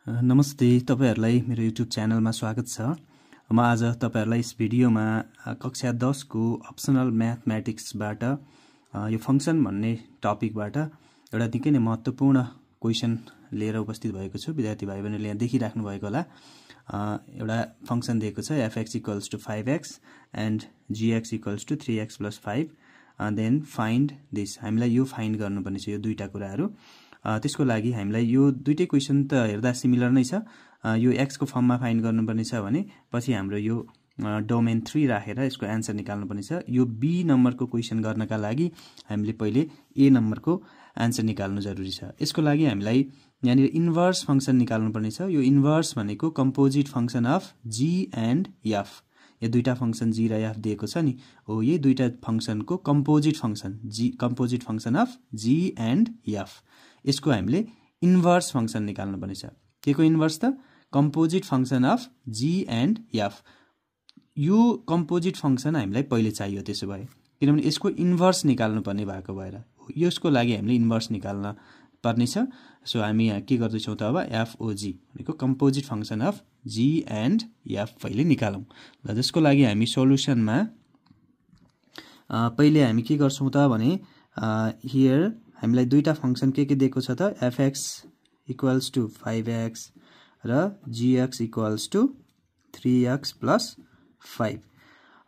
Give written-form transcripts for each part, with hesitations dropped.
नमस्ते, तपाईहरुलाई मेरो YouTube च्यानलमा स्वागत छ। म आज तपाईहरुलाई यस भिडियोमा कक्षा 10 को अप्सनल म्याथमेटिक्सबाट यो फंक्सन भन्ने टपिकबाट एउटा निकै नै महत्त्वपूर्ण क्वेशन लिएर उपस्थित भएको छु। विद्यार्थी भाइ बहिनीले यहाँ देखिराख्नु भएको होला। एउटा फंक्सन दिएको छ fx = 5x and gx = 3x + 5 and then find this। हामीलाई यो फाइन्ड गर्नुपर्ने छ यो दुईटा कुराहरु। त्यसको लागि हामीलाई यो दुईटै क्वेशन त हेर्दा सिमिलर नै छ। यो x को फर्ममा फाइन्ड गर्नुपर्ने छ भने पछि हाम्रो यो डोमेन 3 राखेर यसको आन्सर निकाल्नुपर्ने छ। यो b नम्बरको क्वेशन गर्नका लागि हामीले पहिले a नम्बरको आन्सर निकाल्नु जरुरी छ। यसको लागि हामीलाई यहाँ इन्भर्स फंक्सन निकाल्नुपर्ने छ। यो इन्भर्स भनेको composite function of g and f। यो दुईटा फंक्सन g र f दिएको छ नि, हो यही दुईटा फंक्सनको composite function of g and f। यसको हामीले इन्भर्स फंक्सन निकाल्नुपर्ने छ। के को इन्भर्स त? Composite function of g and f। यो कम्पोजिट फंक्सन हामीलाई पहिले चाहियो त्यसो भए, किनभने यसको इन्भर्स निकाल्नु पर्ने भएको भएर यसको लागि हामीले इन्भर्स निकाल्न पर्ने छ। सो हामी यहाँ के गर्दै छौं त अब FOG भनेको composite function of g and f पहिले निकालौं। ल जसको लागि हामी सोलुसनमा पहिले हामी के गर्छौं त भने हियर हामीलाई दुईटा फंक्सन के दिएको छ त fx = 5x र gx = 3x + 5।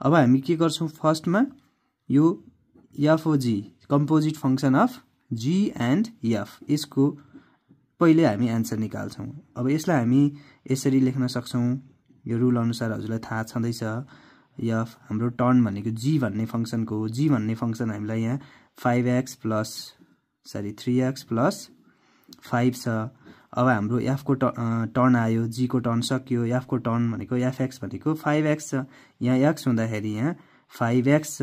अब हामी के गर्छौं फर्स्टमा यो FOG composite function of g and f यसको पहिले हामी आन्सर निकाल्छौं। अब यसलाई हामी यसरी लेख्न सक्छौं। यो रुल अनुसार हजुरलाई थाहा छँदै छ। f हाम्रो टर्न भनेको g भन्ने फंक्सनको हो। g भन्ने फंक्सन हामीलाई यहाँ 3x + 5 छ। अब हाम्रो f को टर्न आयो, g को टर्न सक्यो, f को टर्न भनेको fx भनेको 5x छ। यहाँ x हुँदाखेरि यहाँ 5x छ।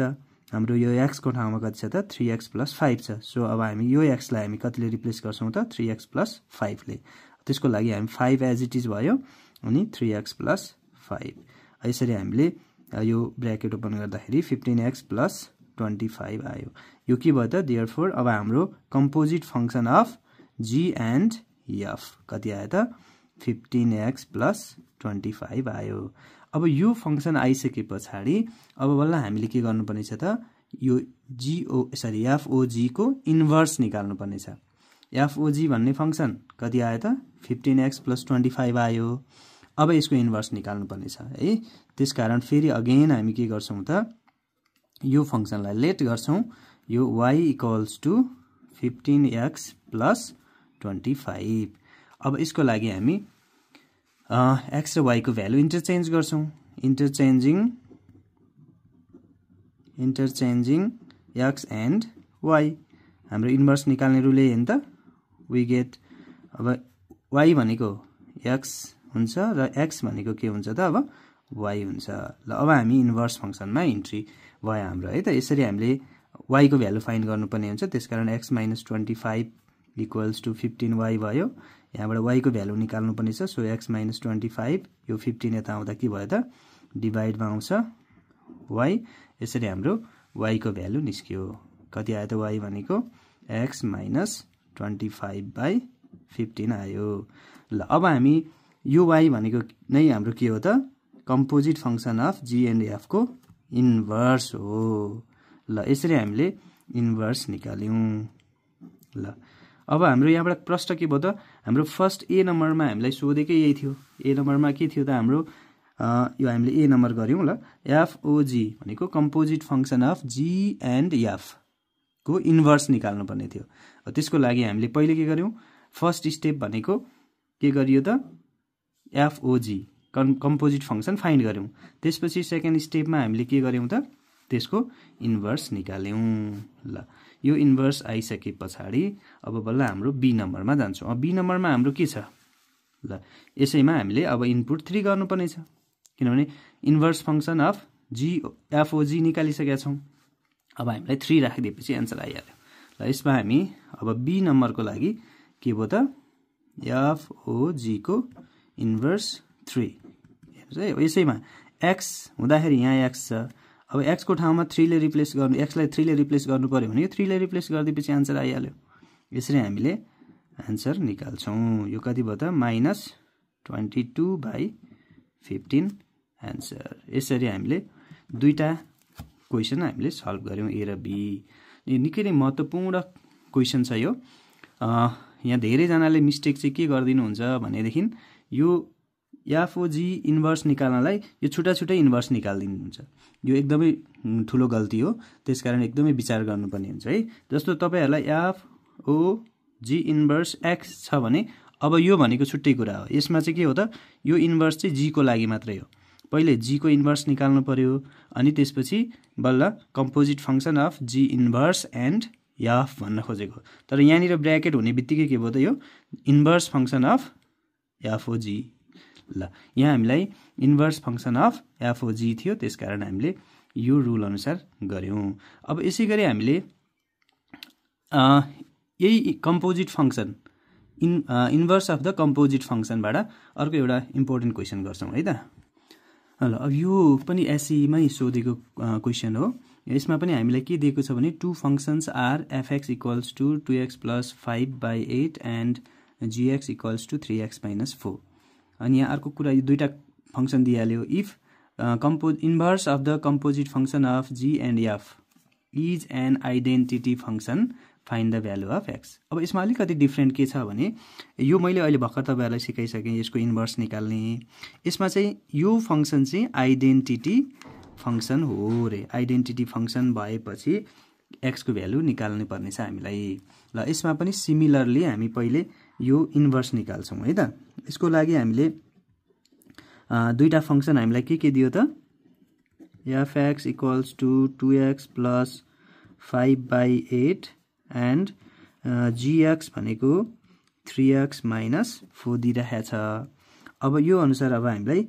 हाम्रो यो x को ठाउँमा कति छ त 3x + 5 छ। सो अब हामी यो x लाई हामी कतिले रिप्लेस गर्छौं त 3x + 5 ले। त्यसको लागि हामी 5 एज इट इज भयो अनि 3x + 5। यसरी हामीले यो ब्र्याकेट ओपन गर्दाखेरि 15x + 25 आयो। यो के भयो त देयरफोर अब हाम्रो composite function of g and f कति आयो त 15x + 25 आयो। अब यो फंक्सन आइसके पछाडी अब बल्ल हामीले के गर्नुपर्ने छ त यो FOG को इन्भर्स निकाल्नु पर्ने छ। FOG भन्ने फंक्सन कति आयो त 15x + 25 आयो। अब यसको इन्भर्स निकाल्नु पर्ने छ है। त्यसकारण फेरि अगेन हामी के गर्छौं त यो फंक्सनलाई लेट गर्छौं। यो y = 15x + 25। अब यसको लागि हामी x र y को भ्यालु इन्टरचेन्ज गर्छौं। इन्टरचेन्जिङ x एन्ड y हाम्रो इन्भर्स निकाल्ने रुल यही हो नि त। वी गेट अब y भनेको x हुन्छ र x भनेको के हुन्छ त अब y हुन्छ। ल अब हामी इन्भर्स फंक्सनमा इन्ट्री भयो हाम्रो है त। यसरी हामीले y को भ्यालु फाइन्ड गर्नुपर्ने हुन्छ। त्यसकारण x - 25 = 15y भयो। यहाँबाट y को भ्यालु निकाल्नु पर्ने छ। सो x - 25 यो 15 यता आउँदा के भयो त डिभाइडमा आउँछ y। यसरी हाम्रो y को भ्यालु निस्क्यो। कति आयो त y भनेको x - 25/15 आयो। ल अब हामी यो y भनेको नै हाम्रो के हो त composite function of g and f को इन्भर्स हो। ल यसरी हामीले इन्भर्स निकाल्यौं। ल अब हाम्रो यहाँबाट प्रश्न के भयो त हाम्रो फर्स्ट a नम्बरमा हामीलाई सोधेकै यही थियो। a नम्बरमा के थियो त हाम्रो यो हामीले a नम्बर गर्यौं। ल FOG भनेको composite function of g and f को इन्भर्स निकाल्नु पर्ने थियो। त्यसको लागि हामीले पहिले के गर्यौं फर्स्ट स्टेप भनेको के गरियो त FOG कम्पोजिट फंक्सन फाइन्ड गर्यौं। त्यसपछि सेकेन्ड स्टेपमा हामीले के गर्यौं त त्यसको इन्भर्स निकाल्यौं। ल यो इन्भर्स आइसके पछाडी अब बल्ल हाम्रो b नम्बरमा जान्छौं। अब b नम्बरमा हाम्रो के छ? ल यसैमा हामीले अब इनपुट 3 गर्नुपर्ने छ, किनभने इन्भर्स फंक्सन अफ FOG निकालिसकेका छौं। अब हामीलाई 3 राखिदिएपछि आन्सर आइहाल्यो। ल यसमा हामी अब b नम्बरको लागि के भयो त FOG को इन्भर्स 3 हेर्नुस् है। यसैमा x हुँदाखेरि यहाँ x छ। अब x को ठाउँमा 3 ले रिप्लेस गर्नु, x लाई 3 ले रिप्लेस गर्नु पर्यो भने 3 ले रिप्लेस गर्दिएपछि आन्सर आइहाल्यो। यसरी हामीले आन्सर निकाल्छौं। यो कति भयो त 22/15 आन्सर। यसरी हामीले दुईटा क्वेसन हामीले सल्भ गर्यौं, ए र बी। निकै नै महत्त्वपूर्ण क्वेसन छ यो। यहाँ धेरैजनाले मिस्टेक चाहिँ के गरिदिनुहुन्छ भनेदेखि यो एफओजी इन्भर्स निकाल्नलाई यो छुट्टा छुट्टै इन्भर्स निकालिदिनुहुन्छ। यो एकदमै ठुलो गल्ती हो, त्यसकारण एकदमै विचार गर्नुपर्ने हुन्छ है। जस्तो तपाईहरुलाई एफओजी इन्भर्स एक्स छ भने अब यो भनेको छुट्टै कुरा हो। यसमा चाहिँ के हो त, यो इन्भर्स चाहिँ जी को लागि मात्रै हो। पहिले जी को इन्भर्स निकाल्नु पर्यो, अनि त्यसपछि बल्ल composite function of g inverse and f भन्न खोजेको। तर यहाँनिर ब्र्याकेट हुने बित्तिकै के भयो त, यो इन्भर्स फंक्सन अफ एफओजी। ल यहाँ हामीलाई इन्भर्स फंक्सन अफ एफओजी थियो, त्यसकारण हामीले यो रुल अनुसार गर्यौं। अब यसै गरी हामीले यही composite function inverse of the composite फंक्सनबाट अर्को एउटा इम्पोर्टेन्ट क्वेसन गर्छौं है त। ल अब यो पनि एसईमै सोधेको क्वेसन हो। यसमा पनि हामीलाई के दिएको छ भने two functions are fx equals to 2x + 5/8 and gx equals to 3x - 4। अनि यहाँ अर्को कुरा, यो दुईटा फंक्सन दिइहाल्यो। If inverse of the composite function of G and F is an identity function, find the value of X. अब यसमा अलिकति डिफ्रेन्ट के छ भने, यो मैले अहिले भर्खर तपाईहरुलाई सिकाइसकेँ यसको इन्भर्स निकाल्ने। यसमा चाहिँ यो फंक्सन चाहिँ आइडेन्टिटी फंक्सन हो रे। आइडेन्टिटी फंक्सन भएपछि एक्स को भ्यालु निकाल्नु पर्ने छ हामीलाई। ल यसमा पनि सिमिलरली हामी पहिले यो इन्भर्स निकाल्छौं है त। यसको लागि हामीले दुईटा फंक्सन हामीलाई के दियो त, fx equals to 2x + 5/8 and gx भनेको 3x - 4 दिइराखेको छ। अब यो अनुसार अब हामीलाई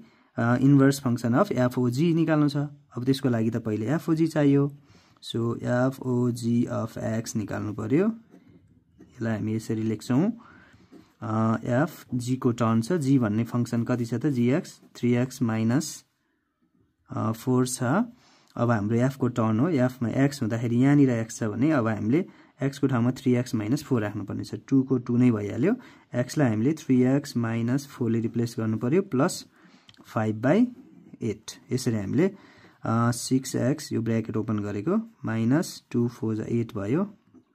इन्भर्स फंक्सन अफ एफओजी निकाल्नु छ। अब त्यसको लागि त पहिले एफओजी चाहियो। सो एफओजी अफ एक्स निकाल्नु पर्यो। यसलाई हामी यसरी लेख्छौं, एफ जी को टर्म छ। जी भन्ने फंक्सन कति छ त, gx 3x - 4 छ। अब हाम्रो एफ को टर्न हो। एफ मा एक्स हुँदाखेरि यहाँनिर एक्स छ भने अब हामीले एक्स को ठाउँमा 3x - 4 राख्नुपर्ने छ। 2 को 2 नै भइहाल्यो। एक्स लाई हामीले 3x - 4 ले रिप्लेस गर्नु पर्यो, प्लस 5/8। यसरी हामीले 6x यो ब्र्याकेट ओपन गरेको -2 4 8 भयो,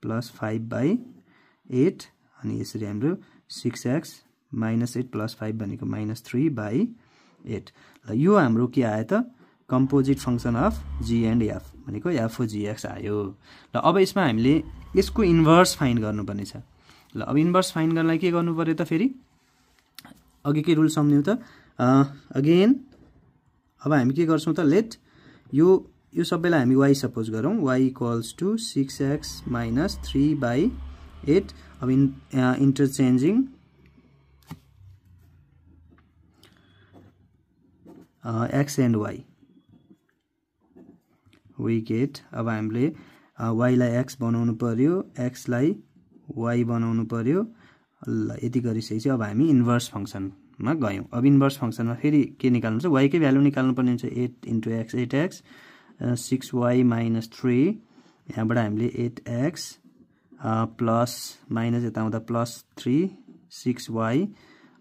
प्लस 5/8। अनि यसरी हाम्रो 6x - 8 + 5 भनेको -3/8। ल यो हाम्रो के आयो त, composite function of G and f भनेको एफओजीएक्स आयो। ल अब यसमा हामीले यसको इन्भर्स फाइन्ड गर्नुपर्ने छ। ल अब इन्भर्स फाइन्ड गर्नलाई के गर्नु पर्यो त, फेरि अघिकै रुल सम्झ्यौ त। अगेन अब हामी के गर्छौं त, लेट यो सबैलाई हामी y सपोज गरौँ। y equals to 6x - 3/8। अब interchanging x and y we get. अब हामीले y लाई x बनाउनु पर्यो, x लाई y बनाउनु पर्यो। ल यति गरिसकेपछि अब हामी इन्भर्स फंक्सनमा गयौं। अब इन्भर्स फंक्सनमा फेरि के निकाल्नु छ, y कै भ्यालु निकाल्नु पर्ने हुन्छ। 8 × x 8x, 6y - 3। यहाँबाट हामीले 8x प्लस माइनस यता आउँदा +3 6y,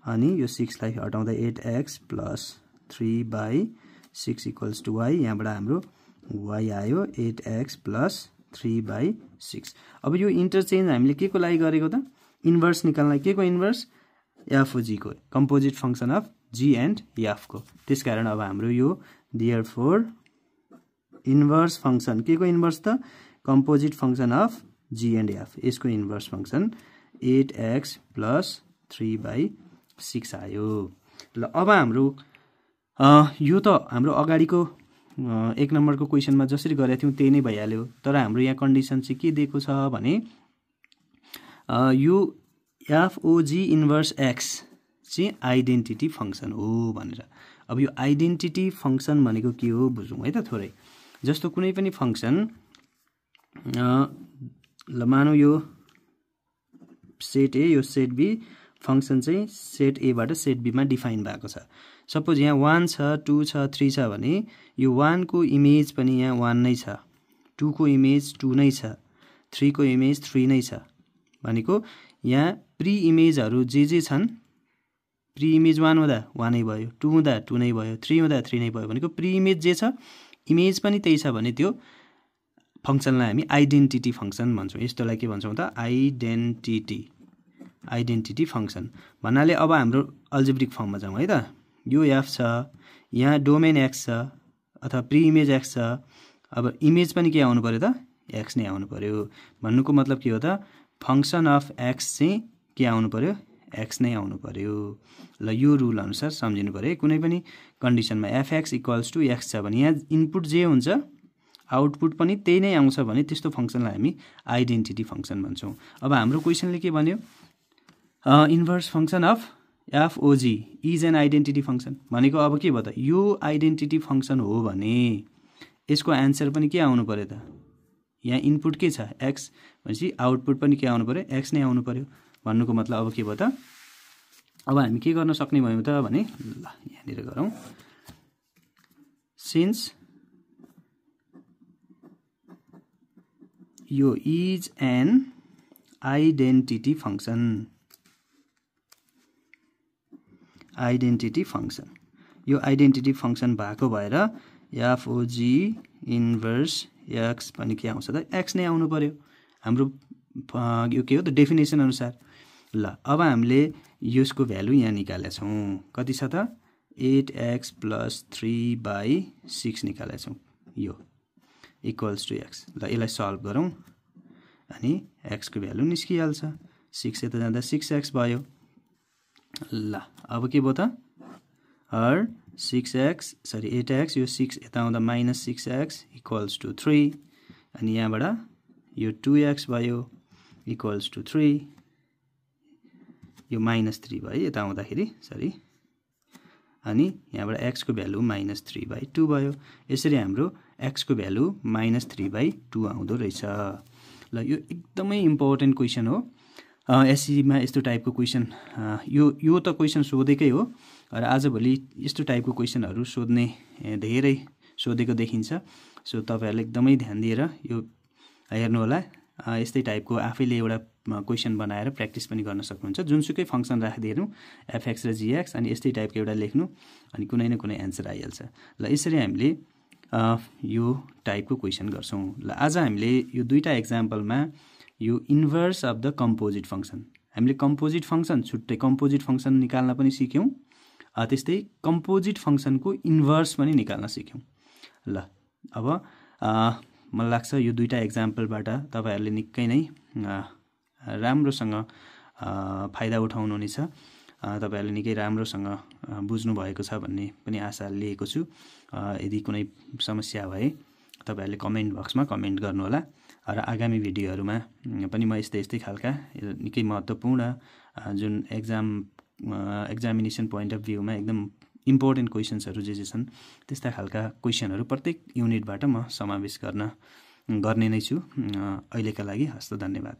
अनि यो 6 लाई हटाउँदा 8x + 3/6 इक्वल्स टु y। यहाँबाट हाम्रो y आयो 8x + 3/6। अब यो इन्टरचेन्ज हामीले के को लागि गरेको त, इन्भर्स निकाल्नलाई। के को इन्भर्स, एफओजी को, composite function of G and f को। त्यसकारण अब हाम्रो यो देयरफोर इन्भर्स फंक्सन के को इन्भर्स त, composite function of G and f. यसको इन्भर्स फंक्सन 8x + 3/6 आयो। ल अब हाम्रो यो त हाम्रो अगाडिको 1 नम्बरको क्वेसनमा जसरी गरेका थियौं त्यही नै भइहाल्यो। तर हाम्रो यहाँ कन्डिसन चाहिँ के दिएको छ भने, यो एफओजी इन्भर्स एक्स चाहिँ आइडेन्टिटी फंक्सन हो भनेर। अब यो आइडेन्टिटी फंक्सन भनेको के हो बुझौं है त थोरै। जस्तो कुनै पनि फंक्सन, ल मानौ यो सेट ए, यो सेट बी, फंक्सन चाहिँ सेट ए बाट सेट बी मा डिफाइन भएको छ। सपोज यहाँ 1 छ, 2 छ, 3 छ भने यो 1 को इमेज पनि यहाँ 1 नै छ, 2 को इमेज 2 नै छ, 3 को इमेज 3 नै छ। भनेको यहाँ प्री इमेजहरु जे छन् प्री इमेज 1 हुँदा 1 नै भयो, 2 हुँदा 2 नै भयो, 3 हुँदा 3 नै भयो भनेको प्री इमेज जे छ इमेज पनि त्यही छ भने त्यो फङ्सनलाई हामी आइडेन्टिटी फङ्सन भन्छौँ। यस्तोलाई के भन्छौँ त आइडेन्टिटी फङ्सन भन्नाले अब हाम्रो अल्जेब्रिक फर्ममा जाउँ है त। यो एफ छ, यहाँ डोमेन एक्स छ अथवा प्री इमेज एक्स छ, अब इमेज पनि के आउनु पर्यो त एक्स नै आउनु पर्यो। भन्नुको मतलब के हो त फङ्सन अफ एक्स चाहिँ के आउनु पर्यो एक्स नै आउनु पर्यो। ल यो रुल अनुसार सम्झिनु पर्यो है। कुनै पनि कन्डिसनमा एफएक्स इक्वल्स टु एक्स छ भने यहाँ इनपुट जे हुन्छ आउटपुट पनि त्यही नै आउँछ भने त्यस्तो फङ्सनलाई हामी आइडेन्टिटी फङ्सन भन्छौँ। अब हाम्रो क्वेसनले के भन्यो inverse function of f o g is an identity function भनेको अब के भयो त यो आइडेन्टिटी फङ्सन हो भने यसको एन्सर पनि के आउनु पर्यो त यहाँ इनपुट के छ एक्स भनेपछि आउटपुट पनि के आउनु पर्यो एक्स नै आउनु पर्यो। भन्नुको मतलब अब के भयो त अब हामी के गर्न सक्ने भयौँ त भने ल यहाँनिर गरौँ सिन्स यो इज एन आइडेन्टिटी फङ्सन यो आइडेन्टिटी फङ्सन भएको भएर एफओजी इन्भर्स एक्स पनि के आउँछ त एक्स नै आउनु पर्यो हाम्रो यो के हो त डेफिनेसन अनुसार। ल अब हामीले यसको भ्यालु यहाँ निकालेका छौँ कति छ त 8x + 3/6 निकालेका छौँ यो इक्वल्स टु एक्स। ल यसलाई सल्भ गरौँ अनि एक्सको भ्यालु निस्किहाल्छ 6 यता जाँदा 6x भयो। ल अब के भयो त 8x यो 6 यता आउँदा -6x इक्वल्स टु 3 अनि यहाँबाट यो 2x भयो इक्वल्स टु 3 यो -3 भयो यता आउँदाखेरि सरी अनि यहाँबाट x को भ्यालु -3/2 भयो। यसरी हाम्रो x को भ्यालु -3/2 आउँदो रहेछ। ल यो एकदमै इम्पोर्टेन्ट क्वेसन हो एससीमा यस्तो टाइपको क्वेसन यो त क्वेसन सोधेकै हो र आजभोलि यस्तो टाइपको क्वेसनहरू सोध्ने धेरै सोधेको देखिन्छ। सो तपाईहरुले एकदमै ध्यान दिएर यो हेर्नु होला। यस्तै टाइपको आफैले एउटा क्वेसन बनाएर प्र्याक्टिस पनि गर्न सक्नुहुन्छ। जुनसुकै फङ्सन राखिदिनु एफएक्स र जीएक्स अनि यस्तै टाइपको एउटा लेख्नु अनि कुनै न कुनै एन्सर आइहाल्छ। ल यसरी हामीले यो टाइपको क्वेसन गर्छौँ। ल आज हामीले यो दुईटा एक्जाम्पलमा यो inverse of the composite function हामीले कम्पोजिट फङ्सन छुट्टै कम्पोजिट फङ्सन निकाल्न पनि सिक्यौँ त्यस्तै कम्पोजिट फङ्सनको इन्भर्स पनि निकाल्न सिक्यौँ। ल अब मलाई लाग्छ यो दुईटा एक्जाम्पलबाट तपाईहरुले निकै नै राम्रोसँग फाइदा उठाउनुहुनेछ। तपाईहरुले निकै राम्रोसँग बुझ्नु भएको छ भन्ने पनि आशा लिएको छु। यदि कुनै समस्या भए तपाईहरुले कमेन्ट बक्समा कमेन्ट गर्नु होला र आगामी भिडियोहरुमा पनि म यस्तै खालका निकै महत्त्वपूर्ण जुन एक्जामिनेसन पोइन्ट अफ भ्यूमा एकदम इम्पोर्टेन्ट क्वेसन्सहरु जे छन् त्यस्ता खालका क्वेसनहरु प्रत्येक युनिटबाट म समावेश गर्ने नै छु। अहिलेका लागि हस्त धन्यवाद।